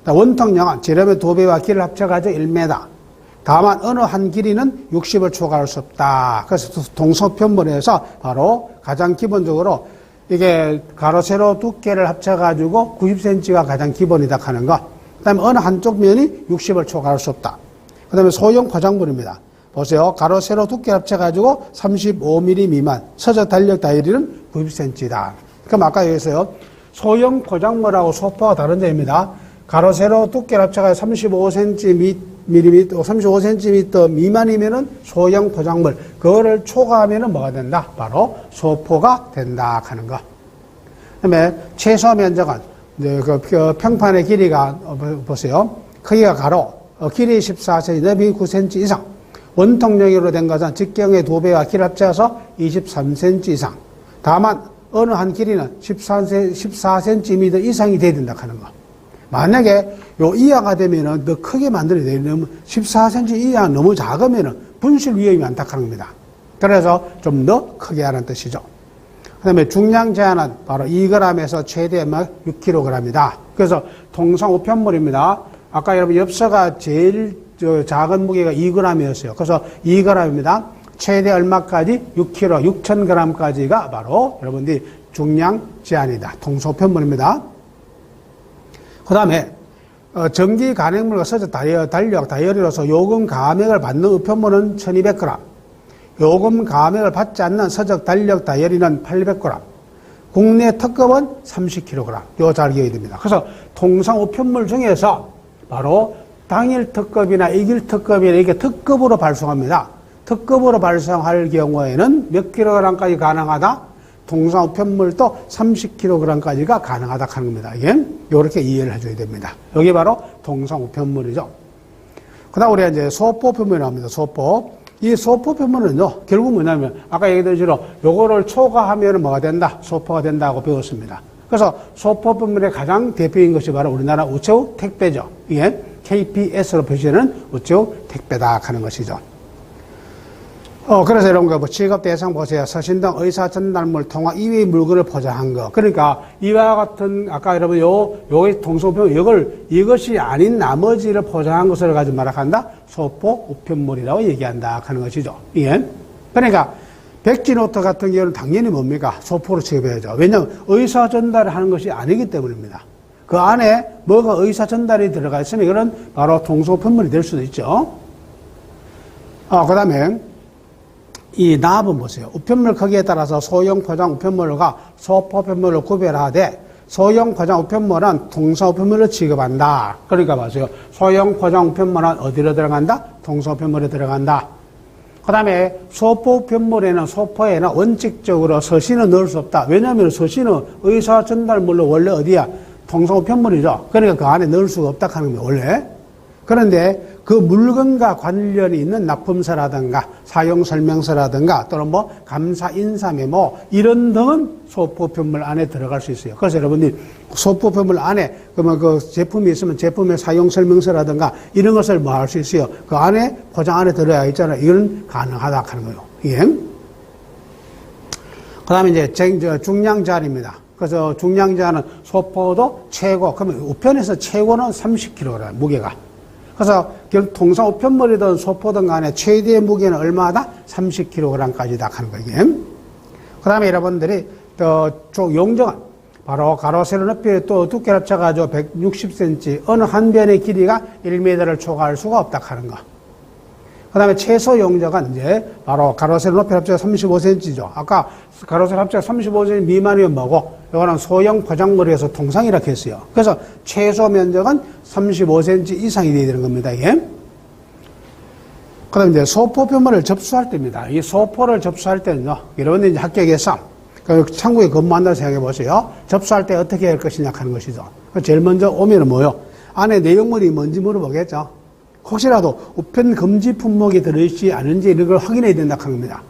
원통량은 지름의 2배와 길이를 합쳐가지고 1m. 다만 어느 한 길이는 60을 초과할 수 없다. 그래서 동서편문에서 바로 가장 기본적으로 이게 가로 세로 두께를 합쳐가지고 90cm가 가장 기본이다 하는 거. 그 다음에 어느 한쪽 면이 60을 초과할 수 없다. 그 다음에 소형 포장물입니다. 보세요. 가로, 세로 두께 합쳐가지고 35mm 미만, 서적 달력 다이어리는 90cm다. 그럼 아까 얘기했어요. 소형 포장물하고 소포가 다른 점입니다. 가로, 세로 두께 합쳐가지고 35cm 미만이면은 소형 포장물. 그거를 초과하면은 뭐가 된다? 바로 소포가 된다 하는 거. 그 다음에 최소 면적은, 이제 그 평판의 길이가, 보세요. 크기가 가로, 길이 14cm, 너비 9cm 이상. 원통령으로 된 것은 직경의 2배와 길을 합쳐서 23cm 이상. 다만 어느 한 길이는 14cm 이상이 돼야 된다 하는 거. 만약에 요 이하가 되면은 더 크게 만들어야 돼요. 14cm 이하 너무 작으면은 분실 위험이 많다 하는 겁니다. 그래서 좀 더 크게 하는 뜻이죠. 그 다음에 중량 제한은 바로 2g에서 최대 6kg이다. 그래서 통상 우편물입니다. 아까 여러분 엽서가 제일 작은 무게가 2g이었어요. 그래서 2g입니다. 최대 얼마까지? 6kg, 6,000g까지가 바로 여러분들이 중량 제한이다. 통소편물입니다. 그 다음에 전기 간행물과 서적 달력, 다이어리로서 요금 감액을 받는 우편물은 1,200g. 요금 감액을 받지 않는 서적 달력, 다이어리는 800g. 국내 특급은 30kg. 요 잘 기억이 됩니다. 그래서 통상 우편물 중에서 바로 당일 특급이나 이길 특급이나 이게 특급으로 발송합니다. 특급으로 발송할 경우에는 몇 킬로그램까지 가능하다? 동사 우편물도 30kg까지가 가능하다 하는 겁니다. 이게 이렇게 이해를 해줘야 됩니다. 여기 바로 동사 우편물이죠. 그다음 우리가 이제 소포 우편물이 나옵니다. 소포. 이 소포 우편물은요, 결국 뭐냐면 아까 얘기했던 대로 요거를 초과하면 뭐가 된다? 소포가 된다고 배웠습니다. 그래서 소포 우편물의 가장 대표인 것이 바로 우리나라 우체국 택배죠. 이게 KPS로 표시되는 우체국 택배다 하는 것이죠. 그래서 여러분과 취급 대상 보세요. 서신 등 의사 전달물, 통화 이외의 물건을 포장한 거. 그러니까 이와 같은 아까 여러분 요의 동서우편물 이것이 아닌 나머지를 포장한 것을 가지고 말한다. 소포 우편물이라고 얘기한다 하는 것이죠. 예. 그러니까 백지노트 같은 경우는 당연히 뭡니까? 소포로 취급해야죠. 왜냐하면 의사 전달을 하는 것이 아니기 때문입니다. 그 안에 뭐가 의사 전달이 들어가 있으면 이거는 바로 동서우편물이 될 수도 있죠. 그 다음에 이 나합은 보세요. 우편물 크기에 따라서 소형 포장 우편물과 소포 우편물을 구별하되 소형 포장 우편물은 동사 우편물을 취급한다. 그러니까 보세요. 소형 포장 우편물은 어디로 들어간다? 동사 우편물에 들어간다. 그 다음에 소포 우편물에는 소포에는 원칙적으로 서신은 넣을 수 없다. 왜냐하면 서신은 의사 전달물로 원래 어디야? 동사 우편물이죠. 그러니까 그 안에 넣을 수가 없다 하는 거예요. 원래. 그런데 그 물건과 관련이 있는 납품서라든가 사용설명서라든가 또는 뭐 감사 인사메모 이런 등은 소포우편물 안에 들어갈 수 있어요. 그래서 여러분들이 소포우편물 안에 그러면 그 제품이 있으면 제품의 사용설명서라든가 이런 것을 뭐 할 수 있어요. 그 안에 포장 안에 들어야 있잖아요. 이건 가능하다 하는 거예요. 예. 그 다음에 이제 중량자리입니다. 그래서 중량자는 소포도 최고, 그러면 우편에서 최고는 30kg 무게가. 그래서 동사 우편물이든 소포든 간에 최대의 무게는 얼마다? 30kg까지다 하는 거예요. 그 다음에 여러분들이 용정은 바로 가로 세로 높이 또 두께를 합쳐가지고 160cm 어느 한 변의 길이가 1m를 초과할 수가 없다 하는 거. 그 다음에 최소 용적은 이제 바로 가로 세로 높이 합쳐서 35cm죠. 아까 가로 세로 합쳐서 35cm 미만이면 뭐고 이거는 소형 포장물에서 통상이라고 했어요. 그래서 최소 면적은 35cm 이상이 되어야 되는 겁니다. 이게. 그 다음에 이제 소포 우편물을 접수할 때입니다. 이 소포를 접수할 때는요, 여러분들 이제 합격해서 창구에 근무한다고 생각해 보세요. 접수할 때 어떻게 할 것이냐 하는 것이죠. 제일 먼저 오면은 뭐요? 안에 내용물이 뭔지 물어보겠죠. 혹시라도 우편 금지 품목이 들어있지 않은지 이런 걸 확인해야 된다 하는 겁니다.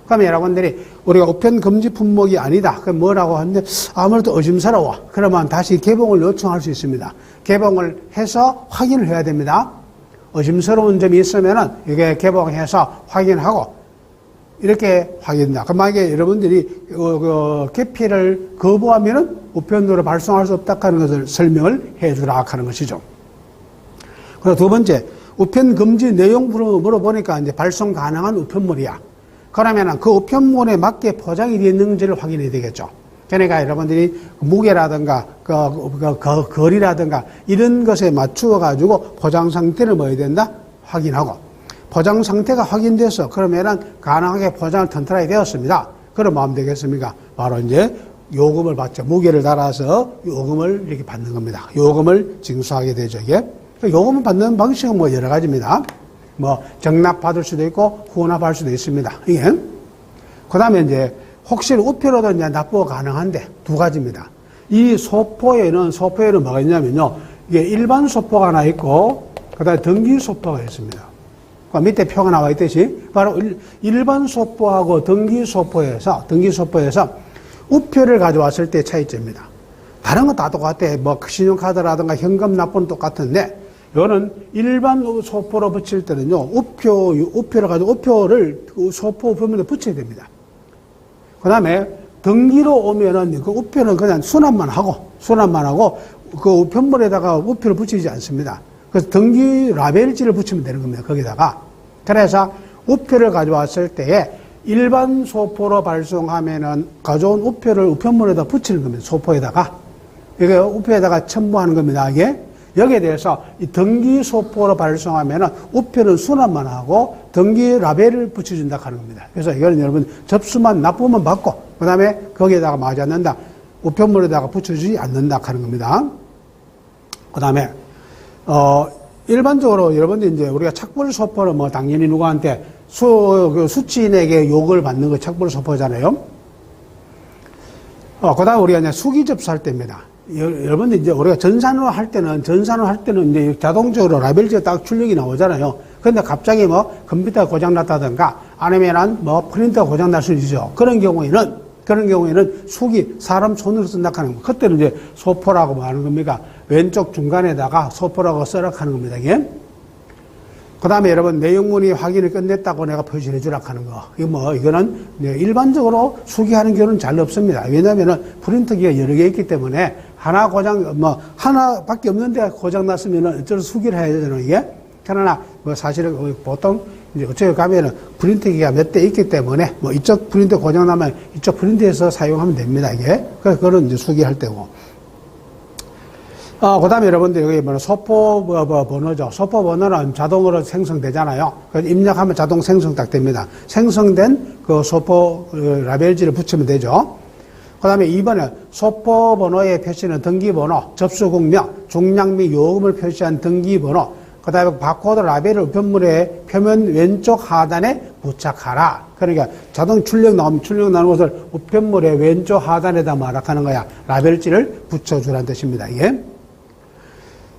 그러면 여러분들이 우리가 우편 금지 품목이 아니다. 그럼 뭐라고 하는데 아무래도 의심스러워. 그러면 다시 개봉을 요청할 수 있습니다. 개봉을 해서 확인을 해야 됩니다. 의심스러운 점이 있으면은 이게 개봉해서 확인하고 이렇게 확인된다. 그럼 만약에 여러분들이 개피를 거부하면은 우편으로 발송할 수 없다 하는 것을 설명을 해주라 하는 것이죠. 그리고 두 번째, 우편 금지 내용 물어보니까 이제 발송 가능한 우편물이야. 그러면은 그 우편물에 맞게 포장이 되어 있는지를 확인해야 되겠죠. 그러니까 여러분들이 무게라든가 거리라든가 이런 것에 맞추어 가지고 포장 상태를 뭐 해야 된다? 확인하고 포장 상태가 확인돼서 그러면은 가능하게 포장을 튼튼하게 되었습니다. 그럼 뭐 하면 되겠습니까? 바로 이제 요금을 받죠. 무게를 달아서 요금을 이렇게 받는 겁니다. 요금을 징수하게 되죠. 이게. 요금을 받는 방식은 뭐 여러 가지입니다. 뭐 정납받을 수도 있고 후납할 수도 있습니다. 이게. 그 다음에 이제 혹시 우표로도 이제 납부가 가능한데 두 가지입니다. 이 소포에는 뭐가 있냐면요. 이게 일반 소포가 하나 있고 그 다음에 등기 소포가 있습니다. 그 밑에 표가 나와 있듯이 바로 일반 소포하고 등기 소포에서 우표를 가져왔을 때 차이점입니다. 다른 건 다 똑같아. 뭐 신용카드라든가 현금 납부는 똑같은데 이거는 일반 소포로 붙일 때는요, 우표를 가지고 우표를 소포 우편물에 붙여야 됩니다. 그 다음에 등기로 오면은 그 우표는 그냥 수납만 하고 그 우편물에다가 우표를 붙이지 않습니다. 그래서 등기 라벨지를 붙이면 되는 겁니다. 거기다가. 그래서 우표를 가져왔을 때에 일반 소포로 발송하면은 가져온 우표를 우편물에다 붙이는 겁니다. 소포에다가. 이게 우표에다가 첨부하는 겁니다. 이게. 여기에 대해서 이 등기 소포로 발송하면은 우표는 수납만 하고 등기 라벨을 붙여준다 하는 겁니다. 그래서 이거는 여러분 접수만 납부만 받고 그 다음에 거기에다가 맞지 않는다. 우편물에다가 붙여주지 않는다 하는 겁니다. 그 다음에 일반적으로 여러분들 이제 우리가 착불 소포는 뭐 당연히 누구한테 수취인에게 요구를 받는 거 착불 소포잖아요. 그 다음에 우리가 이제 수기 접수할 때입니다. 여러분들 이제 우리가 전산으로 할 때는 이제 자동적으로 라벨지가 딱 출력이 나오잖아요. 근데 갑자기 뭐 컴퓨터가 고장났다든가 아니면 뭐 프린터가 고장날 수 있죠. 그런 경우에는 수기, 사람 손으로 쓴다 하는 거. 그때는 이제 소포라고 뭐 하는 겁니까? 왼쪽 중간에다가 소포라고 써라 하는 겁니다, 이게. 그 다음에 여러분, 내용문이 확인을 끝냈다고 내가 표시해 주라 하는 거. 이거는 일반적으로 수기하는 경우는 잘 없습니다. 왜냐면은 프린터기가 여러 개 있기 때문에 하나밖에 없는데 고장났으면은 어쩔 수기를 해야 되잖아요, 이게. 그러나 사실은 보통 이제 어쩌고 가면은 프린터기가 몇 대 있기 때문에 이쪽 프린터 고장나면 이쪽 프린터에서 사용하면 됩니다, 이게. 그래서 그건 이제 수기할 때고. 그 다음에 여러분들 여기 소포 번호죠. 소포 번호는 자동으로 생성되잖아요. 입력하면 자동 생성 딱 됩니다. 생성된 그 소포 라벨지를 붙이면 되죠. 그 다음에 2번에 소포 번호의 표시는 등기번호, 접수국명, 중량 및 요금을 표시한 등기번호, 그 다음에 바코드 라벨을 우편물의 표면 왼쪽 하단에 부착하라. 그러니까 자동 출력 나오는 것을 우편물의 왼쪽 하단에다 말하는 거야. 라벨지를 붙여주라는 뜻입니다, 이게.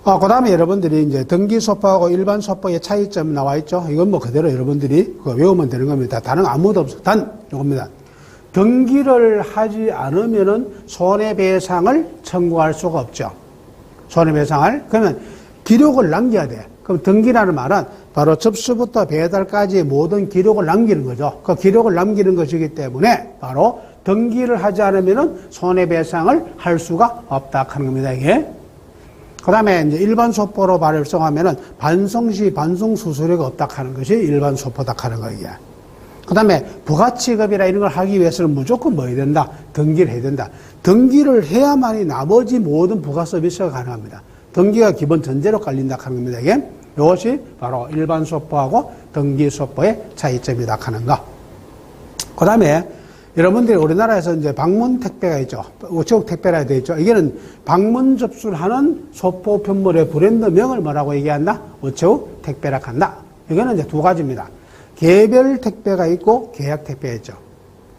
그 다음에 여러분들이 이제 등기 소포하고 일반 소포의 차이점 나와 있죠. 이건 그대로 여러분들이 외우면 되는 겁니다. 다른 아무도 없어. 단, 이겁니다. 등기를 하지 않으면은 손해배상을 청구할 수가 없죠. 손해배상을. 그러면 기록을 남겨야 돼. 그럼 등기라는 말은 바로 접수부터 배달까지 모든 기록을 남기는 거죠. 그 기록을 남기는 것이기 때문에 바로 등기를 하지 않으면은 손해배상을 할 수가 없다 하는 겁니다, 이게. 그 다음에 이제 일반 소포로 발송하면은 반송시 반송 수수료가 없다 하는 것이 일반 소포다 하는 거예요. 그 다음에 부가취급이나 이런 걸 하기 위해서는 무조건 뭐 해야 된다? 등기를 해야 된다. 등기를 해야만이 나머지 모든 부가 서비스가 가능합니다. 등기가 기본 전제로 깔린다 하는 겁니다, 이게. 이것이 바로 일반 소포하고 등기 소포의 차이점이다 하는 거. 그 다음에 여러분들이 우리나라에서 이제 방문 택배가 있죠. 우체국 택배라 되어 있죠. 이게는 방문 접수를 하는 소포 편물의 브랜드명을 뭐라고 얘기한다? 우체국 택배라 한다. 이거는 이제 두 가지입니다. 개별 택배가 있고 계약 택배가 있죠.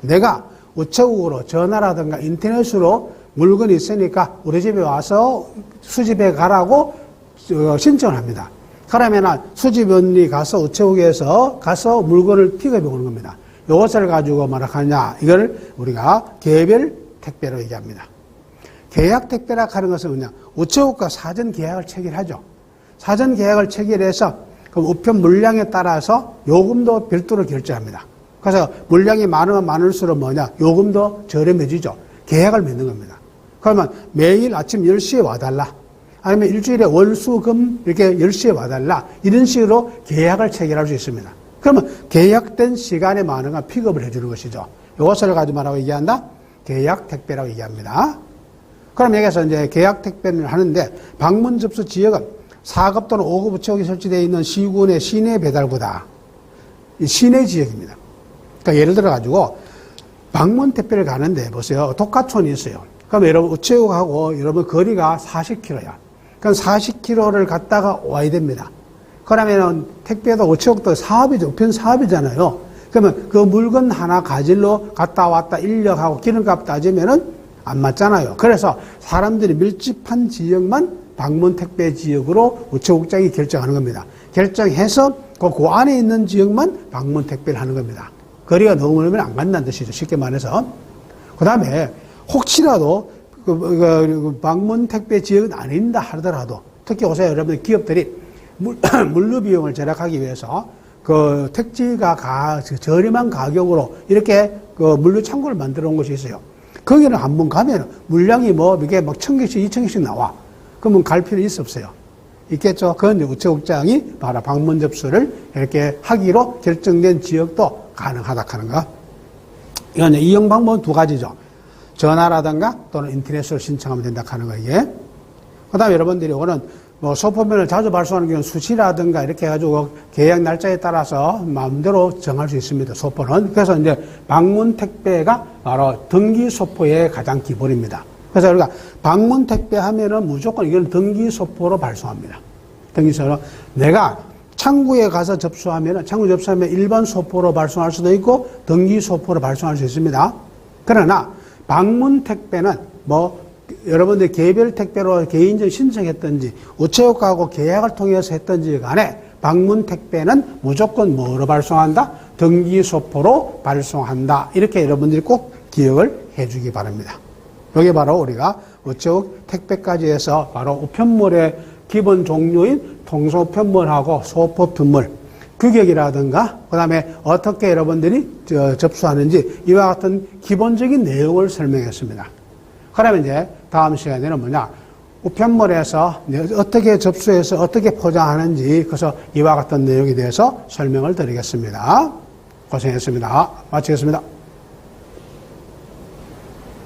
내가 우체국으로 전화라든가 인터넷으로 물건이 있으니까 우리 집에 와서 수집해 가라고 신청을 합니다. 그러면 수집원이 가서 우체국에서 가서 물건을 픽업해 오는 겁니다. 이것을 가지고 말하냐, 이걸 우리가 개별 택배로 얘기합니다. 계약 택배라 하는 것은 뭐냐, 우체국과 사전 계약을 체결하죠. 사전 계약을 체결해서 그 우편 물량에 따라서 요금도 별도로 결제합니다. 그래서 물량이 많으면 많을수록 요금도 저렴해지죠. 계약을 맺는 겁니다. 그러면 매일 아침 10시에 와달라. 아니면 일주일에 월, 수, 금 이렇게 10시에 와달라. 이런 식으로 계약을 체결할 수 있습니다. 그러면 계약된 시간에 많은 건 픽업을 해주는 것이죠. 이것을 가지고 뭐라고 얘기한다? 계약 택배라고 얘기합니다. 그럼 여기서 이제 계약 택배를 하는데 방문 접수 지역은 4급 또는 5급 우체국이 설치되어 있는 시군의 시내 배달부다. 시내 지역입니다. 그러니까 예를 들어 가지고 방문 택배를 가는데 보세요. 독가촌이 있어요. 그럼 여러분 우체국하고 여러분 거리가 40km야. 그럼 40km를 갔다가 와야 됩니다. 그러면은 택배도 우체국도 사업이죠. 우편 사업이잖아요. 그러면 그 물건 하나 가지러 갔다 왔다 인력하고 기름값 따지면은 안 맞잖아요. 그래서 사람들이 밀집한 지역만 방문 택배 지역으로 우체국장이 결정하는 겁니다. 결정해서 그 안에 있는 지역만 방문 택배를 하는 겁니다. 거리가 너무 멀면 안 간다는 뜻이죠. 쉽게 말해서. 그 다음에 혹시라도 그 방문 택배 지역은 아닌다 하더라도 특히 요새 여러분 기업들이 물류 비용을 절약하기 위해서 그 택지가 저렴한 가격으로 이렇게 그 물류 창고를 만들어 놓은 것이 있어요. 거기는 한번 가면 물량이 이게 1,000개씩 2,000개씩 나와. 그러면 갈 필요 없어요. 있겠죠? 그건 우체국장이 바로 방문 접수를 이렇게 하기로 결정된 지역도 가능하다 하는 거. 이건 이용 방법은 두 가지죠. 전화라든가 또는 인터넷으로 신청하면 된다 하는 거예요. 그 다음에 여러분들이 이거는 소포면을 자주 발송하는 경우는 수시라든가 이렇게 해가지고 계약 날짜에 따라서 마음대로 정할 수 있습니다. 소포는. 그래서 이제 방문 택배가 바로 등기 소포의 가장 기본입니다. 그래서 우리가 방문 택배 하면은 무조건 이건 등기 소포로 발송합니다. 등기 소포로. 내가 창구에 가서 접수하면 일반 소포로 발송할 수도 있고 등기 소포로 발송할 수 있습니다. 그러나 방문 택배는 여러분들 개별 택배로 개인적 신청했든지 우체국하고 계약을 통해서 했든지 간에 방문 택배는 무조건 뭐로 발송한다? 등기소포로 발송한다. 이렇게 여러분들이 꼭 기억을 해주기 바랍니다. 이게 바로 우리가 우체국 택배까지 해서 바로 우편물의 기본 종류인 통소우편물하고 소포편물, 규격이라든가 그 다음에 어떻게 여러분들이 접수하는지 이와 같은 기본적인 내용을 설명했습니다. 그러면 이제 다음 시간에는 우편물에서 어떻게 접수해서 어떻게 포장하는지 그래서 이와 같은 내용에 대해서 설명을 드리겠습니다. 고생했습니다. 마치겠습니다.